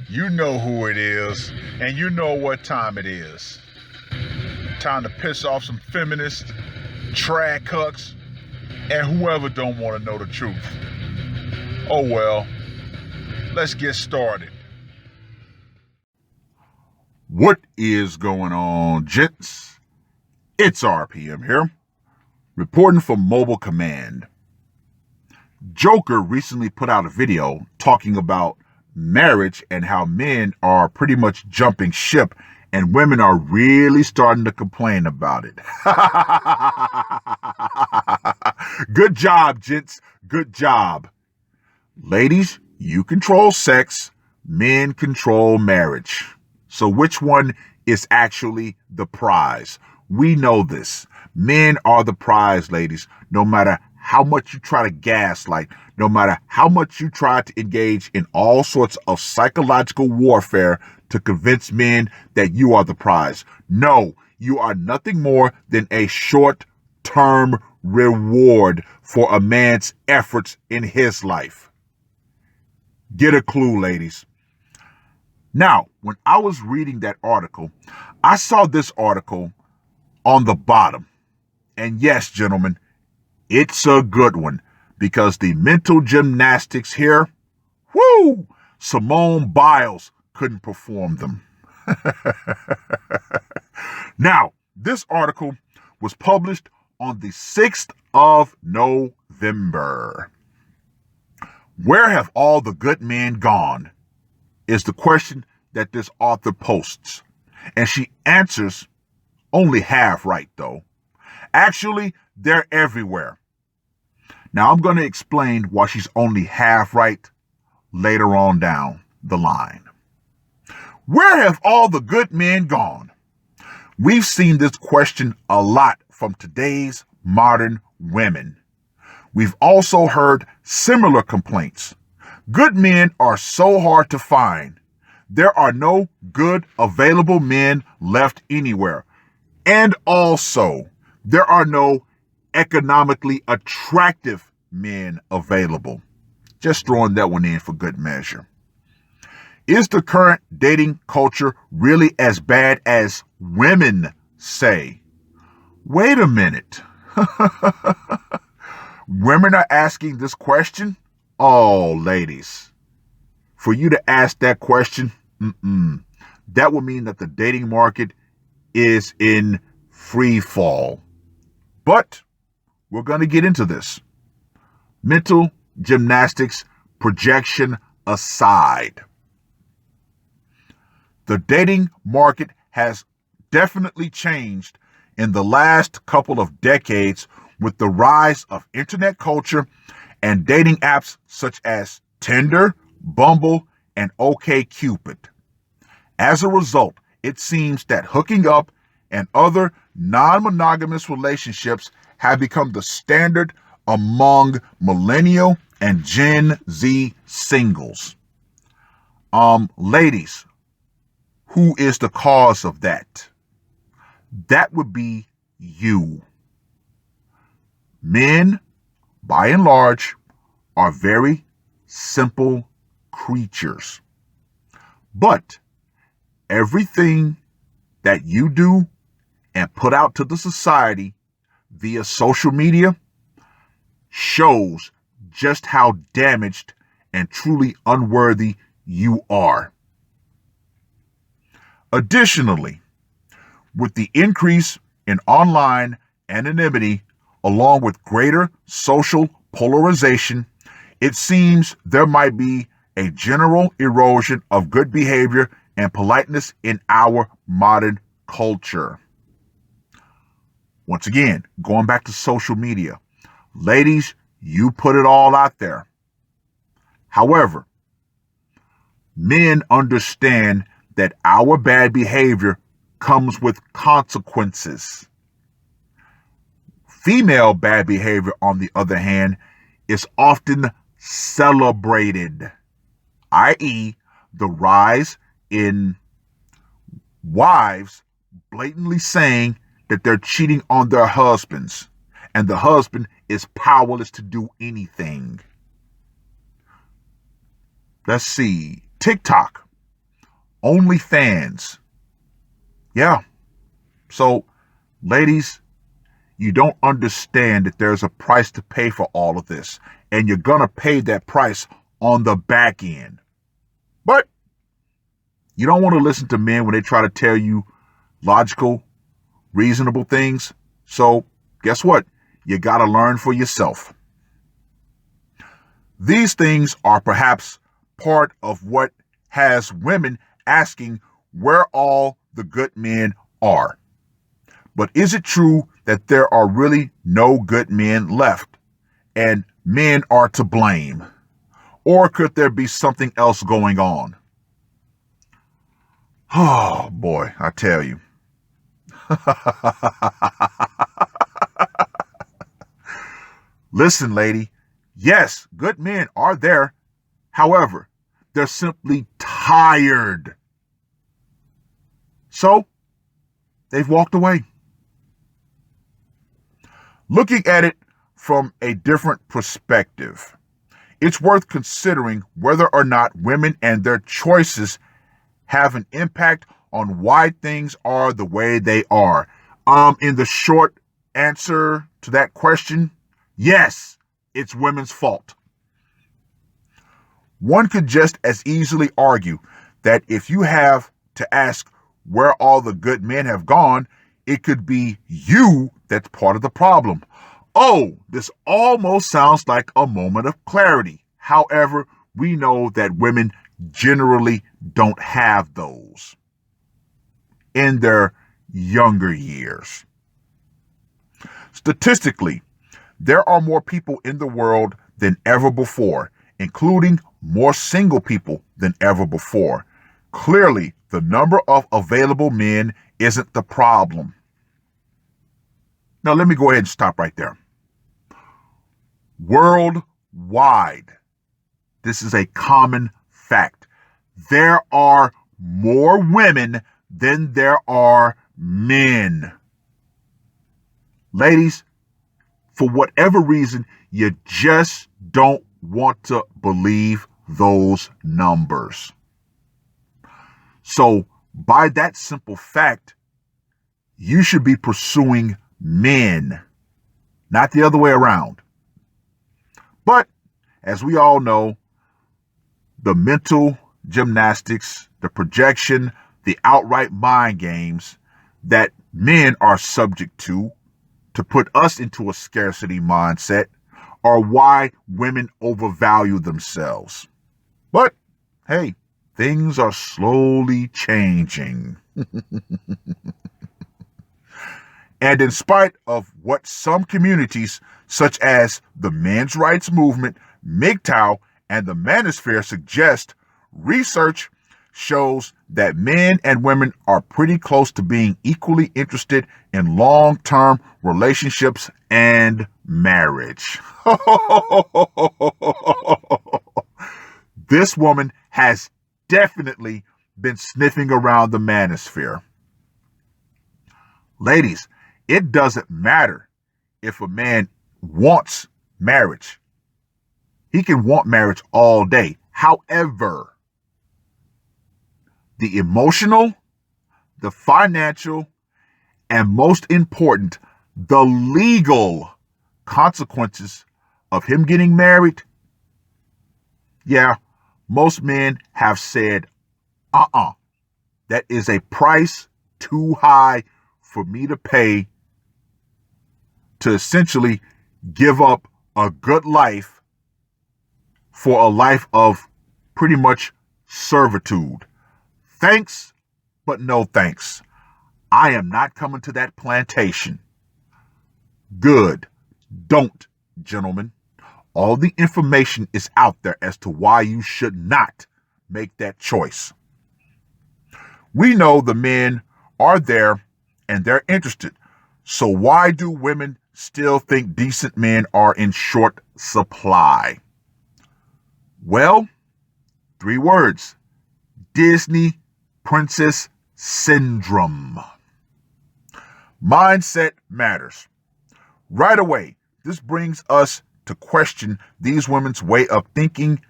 You know who it is, and you know what time it is. Time to piss off some feminists, trad cucks, and whoever don't want to know the truth. Oh well, let's get started. What is going on, gents? It's R.P.M. here, reporting from Mobile Command. Joker recently put out a video talking about marriage and how men are pretty much jumping ship and women are really starting to complain about it. Good job, gents. Good job. Ladies, you control sex. Men control marriage. So which one is actually the prize? We know this. Men are the prize, ladies. No matter how much you try to gaslight, no matter how much you try to engage in all sorts of psychological warfare to convince men that you are the prize. No, you are nothing more than a short-term reward for a man's efforts in his life. Get a clue, ladies. Now, when I was reading that article, I saw this article on the bottom. And yes, gentlemen, it's a good one because the mental gymnastics here, whoo, Simone Biles couldn't perform them. Now, this article was published on the 6th of November. Where have all the good men gone? Is the question that this author posts. And she answers only half right, though. Actually, they're everywhere. Now, I'm going to explain why she's only half right later on down the line. Where have all the good men gone? We've seen this question a lot from today's modern women. We've also heard similar complaints. Good men are so hard to find. There are no good available men left anywhere. And also, there are no economically attractive men available. Just throwing that one in for good measure. Is the current dating culture really as bad as women say? Wait a minute. Women are asking this question? Oh, ladies, for you to ask that question, that would mean that the dating market is in free fall. But we're going to get into this. Mental gymnastics projection aside. The dating market has definitely changed in the last couple of decades with the rise of internet culture and dating apps such as Tinder, Bumble, and OkCupid. As a result, it seems that hooking up and other non-monogamous relationships have become the standard among millennial and Gen Z singles. Ladies, who is the cause of that? That would be you. Men, by and large, are very simple creatures. But everything that you do and put out to the society via social media shows just how damaged and truly unworthy you are. Additionally, with the increase in online anonymity along with greater social polarization, it seems there might be a general erosion of good behavior and politeness in our modern culture. Once again, going back to social media, ladies, you put it all out there. However, men understand that our bad behavior comes with consequences. Female bad behavior, on the other hand, is often celebrated, i.e., the rise in wives blatantly saying that they're cheating on their husbands, and the husband is powerless to do anything. Let's see. TikTok. OnlyFans. Yeah. So, ladies, you don't understand that there's a price to pay for all of this. And you're going to pay that price on the back end. But you don't want to listen to men when they try to tell you logical, reasonable things. So guess what? You got to learn for yourself. These things are perhaps part of what has women asking where all the good men are. But is it true that there are really no good men left and men are to blame? Or could there be something else going on? Oh boy, I tell you. Listen, lady. Yes, good men are there. However, they're simply tired. So, they've walked away. Looking at it from a different perspective, it's worth considering whether or not women and their choices have an impact on why things are the way they are. In the short answer to that question, yes, it's women's fault. One could just as easily argue that if you have to ask where all the good men have gone, it could be you that's part of the problem. Oh, this almost sounds like a moment of clarity. However, we know that women generally don't have those in their younger years. Statistically, there are more people in the world than ever before, including more single people than ever before. Clearly, the number of available men isn't the problem. Now, let me go ahead and stop right there. Worldwide, this is a common fact. There are more women than there are men. Ladies, for whatever reason, you just don't want to believe those numbers. So, by that simple fact, you should be pursuing men, not the other way around. But, as we all know, the mental gymnastics, the projection, the outright mind games that men are subject to put us into a scarcity mindset are why women overvalue themselves. But, hey, things are slowly changing. And in spite of what some communities, such as the men's rights movement, MGTOW, and the manosphere suggest, research shows that men and women are pretty close to being equally interested in long-term relationships and marriage. This woman has definitely been sniffing around the manosphere. Ladies, it doesn't matter if a man wants marriage. He can want marriage all day. However, the emotional, the financial, and most important, the legal consequences of him getting married, yeah, most men have said, that is a price too high for me to pay to essentially give up a good life for a life of pretty much servitude. Thanks, but no thanks. I am not coming to that plantation. Good. Don't, gentlemen. All the information is out there as to why you should not make that choice. We know the men are there and they're interested. So why do women still think decent men are in short supply? Well, 3 words. Disney Princess Syndrome. Mindset matters. Right away, this brings us to question these women's way of thinking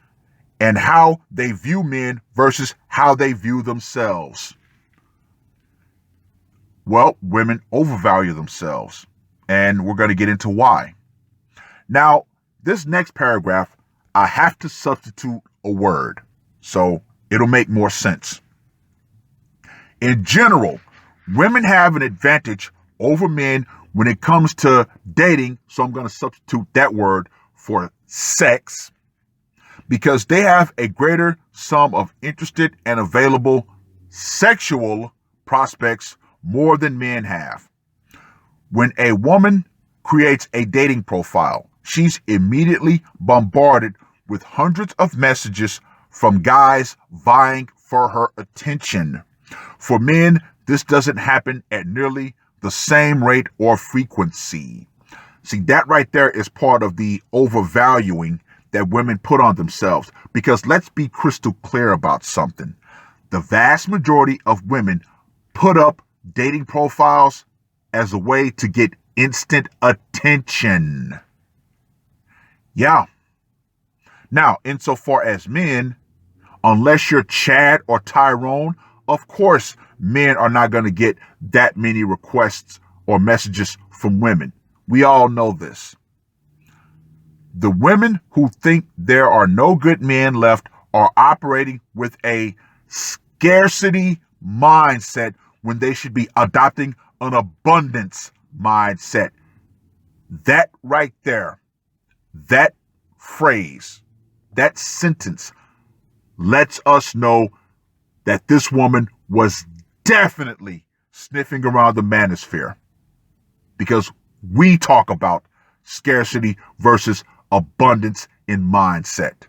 and how they view men versus how they view themselves. Well, women overvalue themselves, and we're going to get into why. Now, this next paragraph, I have to substitute a word, so it'll make more sense. In general, women have an advantage over men when it comes to dating, so I'm going to substitute that word for sex, because they have a greater sum of interested and available sexual prospects more than men have. When a woman creates a dating profile, she's immediately bombarded with hundreds of messages from guys vying for her attention. For men, this doesn't happen at nearly the same rate or frequency. See, that right there is part of the overvaluing that women put on themselves. Because let's be crystal clear about something. The vast majority of women put up dating profiles as a way to get instant attention. Yeah. Now, insofar as men, unless you're Chad or Tyrone, of course, men are not going to get that many requests or messages from women. We all know this. The women who think there are no good men left are operating with a scarcity mindset when they should be adopting an abundance mindset. That right there, that phrase, that sentence lets us know that this woman was definitely sniffing around the manosphere, because we talk about scarcity versus abundance in mindset.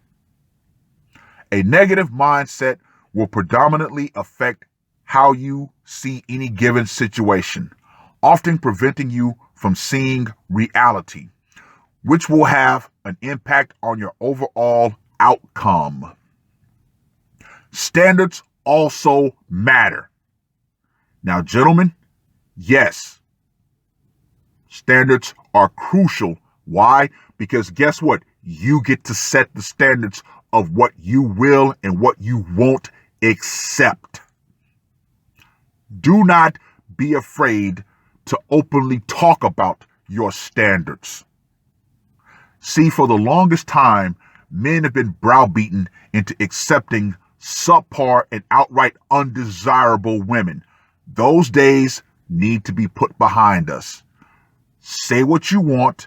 A negative mindset will predominantly affect how you see any given situation, often preventing you from seeing reality, which will have an impact on your overall outcome. Standards also matter. Now, gentlemen, yes, standards are crucial. Why? Because guess what? You get to set the standards of what you will and what you won't accept. Do not be afraid to openly talk about your standards. See, for the longest time, men have been browbeaten into accepting subpar and outright undesirable women. Those days need to be put behind us. Say what you want.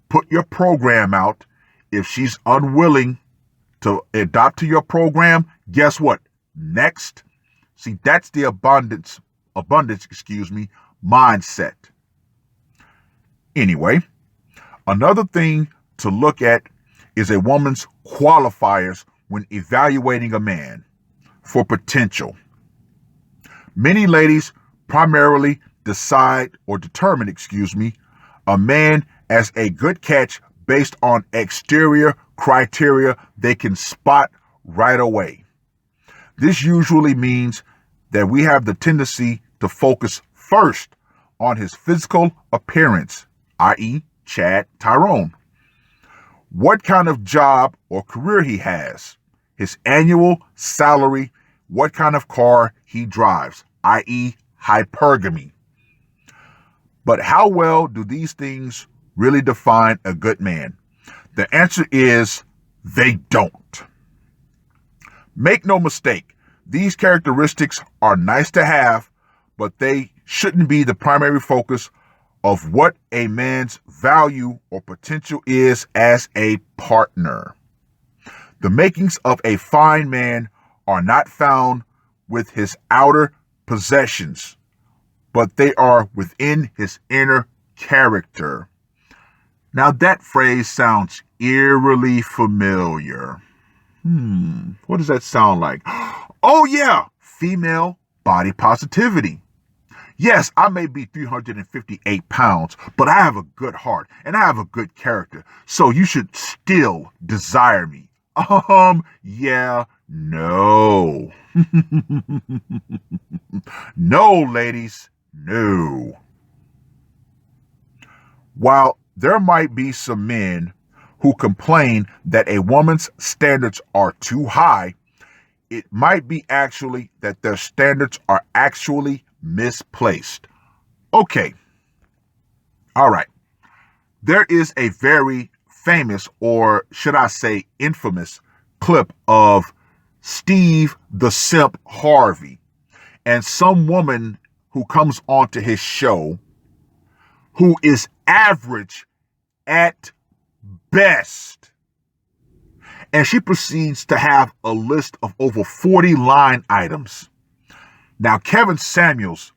Put your program out. If she's unwilling to adopt to your program, guess what? Next. See, that's the abundance, mindset. Anyway, another thing to look at is a woman's qualifiers when evaluating a man for potential. Many ladies primarily determine a man as a good catch based on exterior criteria they can spot right away. This usually means that we have the tendency to focus first on his physical appearance, i.e., Chad Tyrone. What kind of job or career he has, his annual salary, what kind of car he drives, i.e., hypergamy. But how well do these things really define a good man? The answer is they don't. Make no mistake, these characteristics are nice to have, but they shouldn't be the primary focus of what a man's value or potential is as a partner. The makings of a fine man are not found with his outer possessions, but they are within his inner character. Now that phrase sounds eerily familiar. What does that sound like? Oh yeah, female body positivity. Yes, I may be 358 pounds, but I have a good heart and I have a good character, so you should still desire me. Yeah, no. No, ladies, no. While there might be some men who complain that a woman's standards are too high, it might be actually that their standards are actually misplaced. Okay. All right. There is a very famous, or should I say infamous, clip of Steve the Simp Harvey and some woman who comes onto his show who is average at best. And she proceeds to have a list of over 40 line items. Now, Kevin Samuels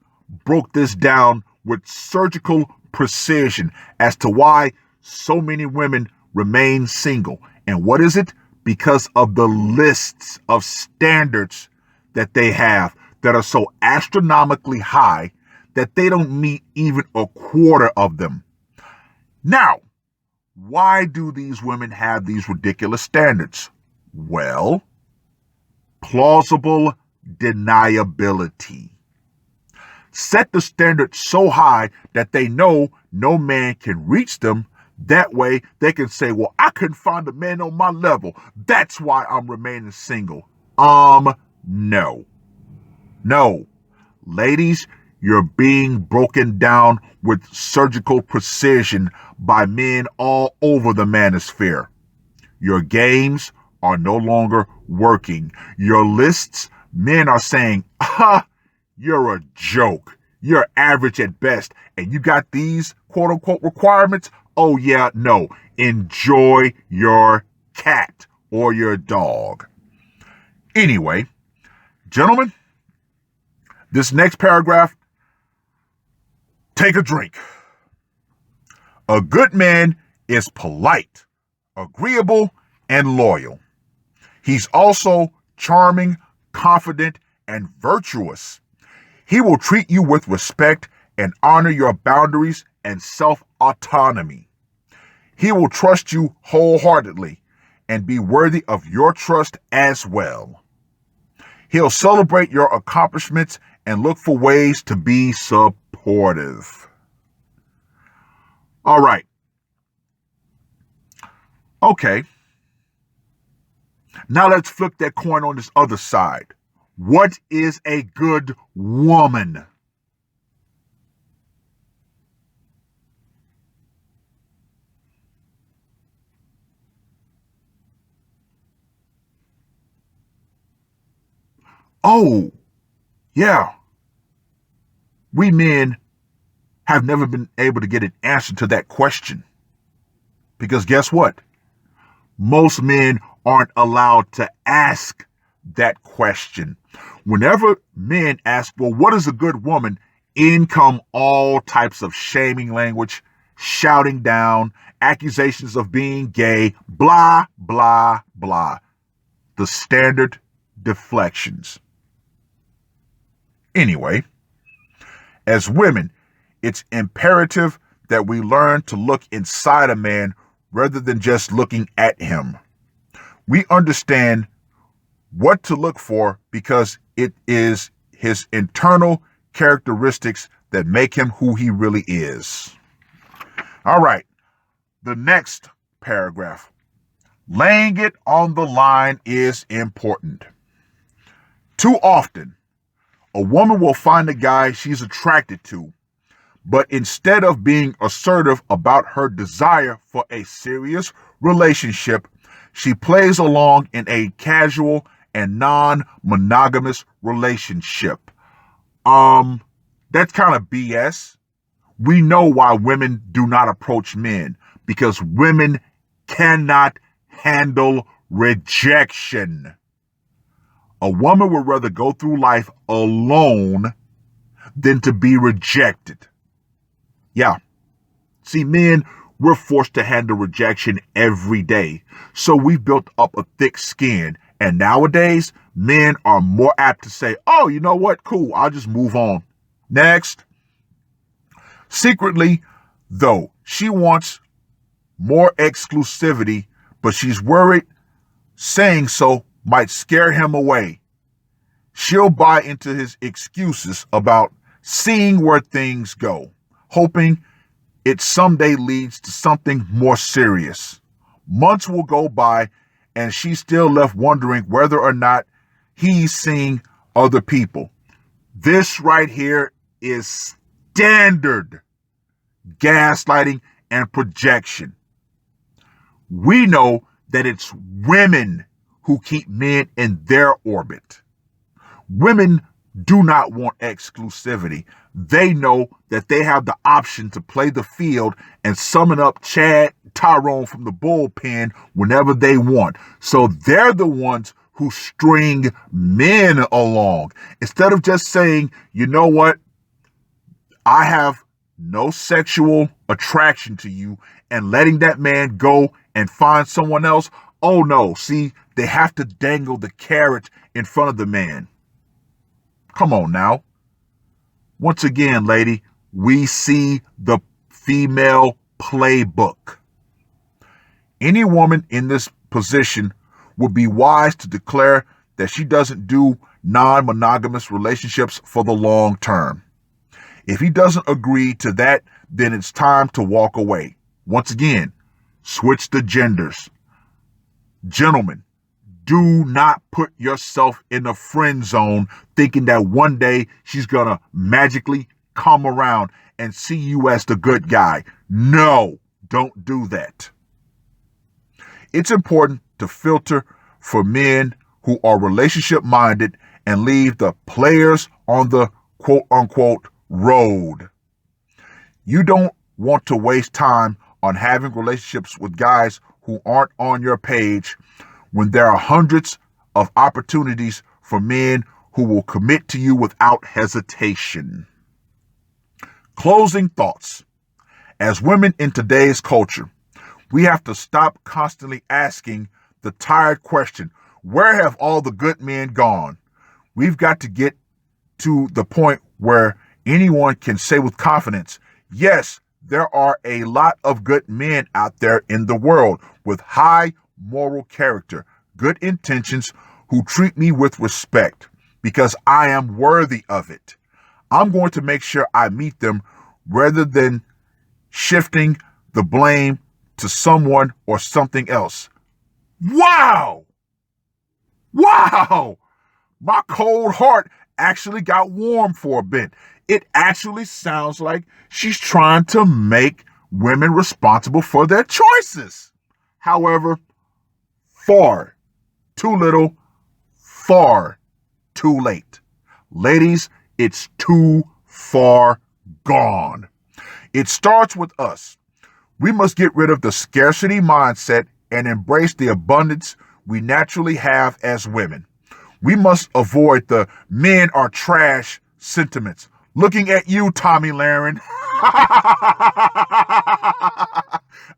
broke this down with surgical precision as to why so many women remain single. And what is it? Because of the lists of standards that they have that are so astronomically high that they don't meet even a quarter of them. Now, why do these women have these ridiculous standards? Well, plausible deniability. Set the standard so high that they know no man can reach them. That way they can say, well, I couldn't find a man on my level. That's why I'm remaining single. No. Ladies, you're being broken down with surgical precision by men all over the manosphere. Your games are no longer working. Your lists, men are saying, you're a joke. You're average at best. And you got these quote unquote requirements? Oh yeah, no. Enjoy your cat or your dog. Anyway, gentlemen, this next paragraph, take a drink. A good man is polite, agreeable, and loyal. He's also charming, confident, and virtuous. He will treat you with respect and honor your boundaries and self-autonomy. He will trust you wholeheartedly and be worthy of your trust as well. He'll celebrate your accomplishments and look for ways to be supportive. All right. Okay. Now let's flip that coin on this other side. What is a good woman? Oh, yeah. We men have never been able to get an answer to that question. Because guess what? Most men aren't allowed to ask that question. Whenever men ask, well, what is a good woman? In come all types of shaming language, shouting down, accusations of being gay, blah, blah, blah. The standard deflections. Anyway, as women, it's imperative that we learn to look inside a man rather than just looking at him. We understand what to look for because it is his internal characteristics that make him who he really is. All right, the next paragraph. Laying it on the line is important. Too often, a woman will find a guy she's attracted to, but instead of being assertive about her desire for a serious relationship, she plays along in a casual and non-monogamous relationship. That's kind of BS. We know why women do not approach men, because women cannot handle rejection. A woman would rather go through life alone than to be rejected. Yeah. See, men, we're forced to handle rejection every day. So we've built up a thick skin. And nowadays, men are more apt to say, oh, you know what? Cool. I'll just move on. Next. Secretly, though, she wants more exclusivity, but she's worried saying so might scare him away. She'll buy into his excuses about seeing where things go, hoping it someday leads to something more serious. Months will go by and she's still left wondering whether or not he's seeing other people. This right here is standard gaslighting and projection. We know that it's women who keep men in their orbit. Women do not want exclusivity. They know that they have the option to play the field and summon up Chad Tyrone from the bullpen whenever they want. So they're the ones who string men along. Instead of just saying, you know what, I have no sexual attraction to you, and letting that man go and find someone else. Oh no, see, they have to dangle the carrot in front of the man. Come on now. Once again, lady, we see the female playbook. Any woman in this position would be wise to declare that she doesn't do non-monogamous relationships for the long term. If he doesn't agree to that, then it's time to walk away. Once again, switch the genders. Gentlemen, do not put yourself in a friend zone thinking that one day she's going to magically come around and see you as the good guy. No, don't do that. It's important to filter for men who are relationship minded and leave the players on the quote unquote road. You don't want to waste time on having relationships with guys who aren't on your page when there are hundreds of opportunities for men who will commit to you without hesitation. Closing thoughts. As women in today's culture, we have to stop constantly asking the tired question, where have all the good men gone? We've got to get to the point where anyone can say with confidence, yes, there are a lot of good men out there in the world with high moral character, good intentions, who treat me with respect because I am worthy of it. I'm going to make sure I meet them rather than shifting the blame to someone or something else. Wow! Wow! My cold heart actually got warm for a bit. It actually sounds like she's trying to make women responsible for their choices. However, far too little, far too late. Ladies, it's too far gone. It starts with us. We must get rid of the scarcity mindset and embrace the abundance we naturally have as women. We must avoid the men are trash sentiments. Looking at you, Tommy Lahren.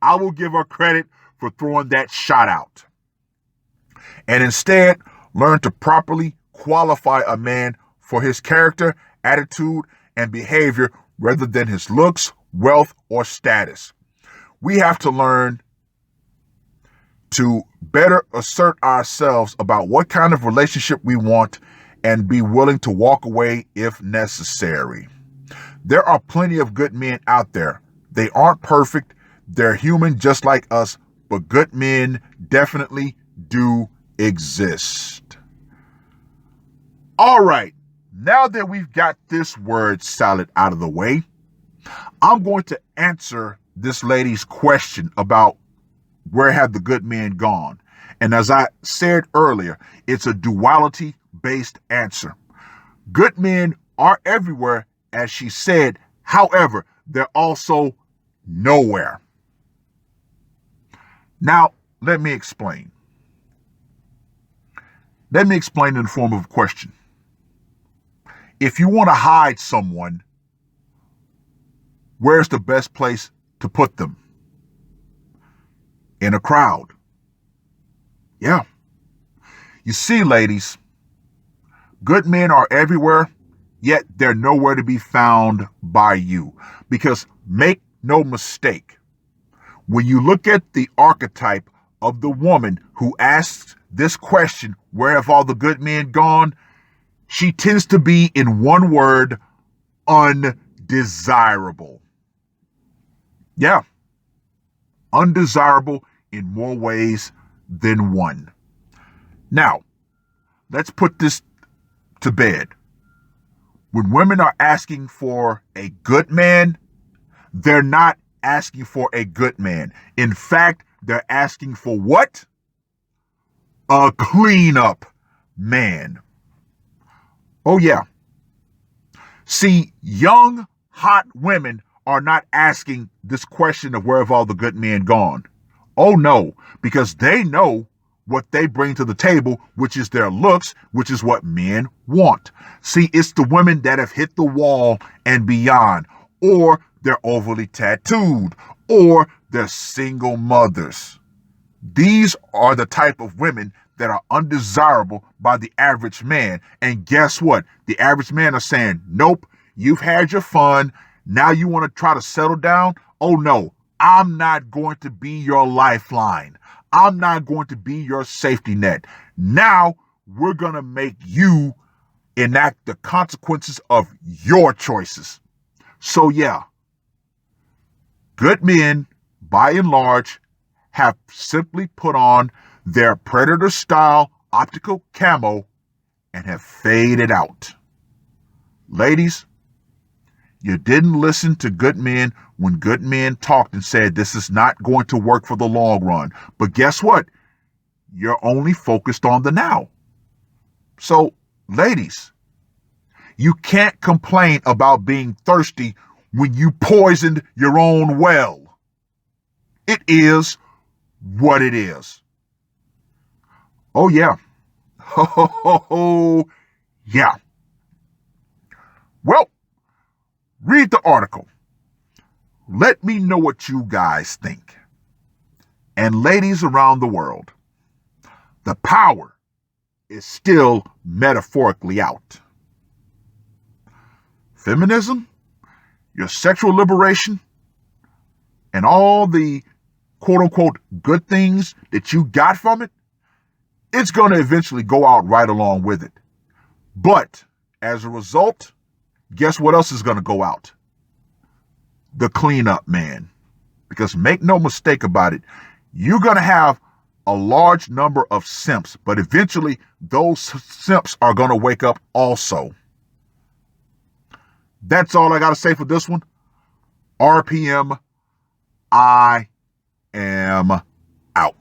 I will give her credit for throwing that shot out. And instead, learn to properly qualify a man for his character, attitude, and behavior rather than his looks, wealth, or status. We have to learn to better assert ourselves about what kind of relationship we want and be willing to walk away if necessary. There are plenty of good men out there. They aren't perfect. They're human just like us, but good men definitely do exist. All right, now that we've got this word salad out of the way, I'm going to answer this lady's question about where have the good men gone? And as I said earlier, it's a duality-based answer. Good men are everywhere, as she said. However, they're also nowhere. Now, let me explain. Let me explain in the form of a question. If you want to hide someone, where's the best place to put them? In a crowd. Yeah. You see, ladies, good men are everywhere, yet they're nowhere to be found by you. Because make no mistake, when you look at the archetype of the woman who asks this question, where have all the good men gone? She tends to be, in one word, undesirable. Yeah. Undesirable, in more ways than one. Now, let's put this to bed. When women are asking for a good man, they're not asking for a good man. In fact, they're asking for what? A cleanup man. Oh, yeah. See, young, hot women are not asking this question of where have all the good men gone? Oh, no, because they know what they bring to the table, which is their looks, which is what men want. See, it's the women that have hit the wall and beyond, or they're overly tattooed, or they're single mothers. These are the type of women that are undesirable by the average man. And guess what? The average man are saying, nope, you've had your fun. Now you want to try to settle down? Oh no, I'm not going to be your lifeline. I'm not going to be your safety net. Now we're going to make you enact the consequences of your choices. So yeah, good men, by and large, have simply put on their predator style optical camo and have faded out. Ladies, you didn't listen to good men when good men talked and said this is not going to work for the long run. But guess what? You're only focused on the now. So, ladies, you can't complain about being thirsty when you poisoned your own well. It is what it is. Oh, yeah. Oh, yeah. Well, read the article. Let me know what you guys think. And ladies around the world, the power is still metaphorically out. Feminism, your sexual liberation, and all the quote-unquote good things that you got from it, it's going to eventually go out right along with it. But as a result, guess what else is going to go out? The cleanup man. Because make no mistake about it, you're going to have a large number of simps, but eventually those simps are going to wake up also. That's all I got to say for this one. R.P.M. I am out.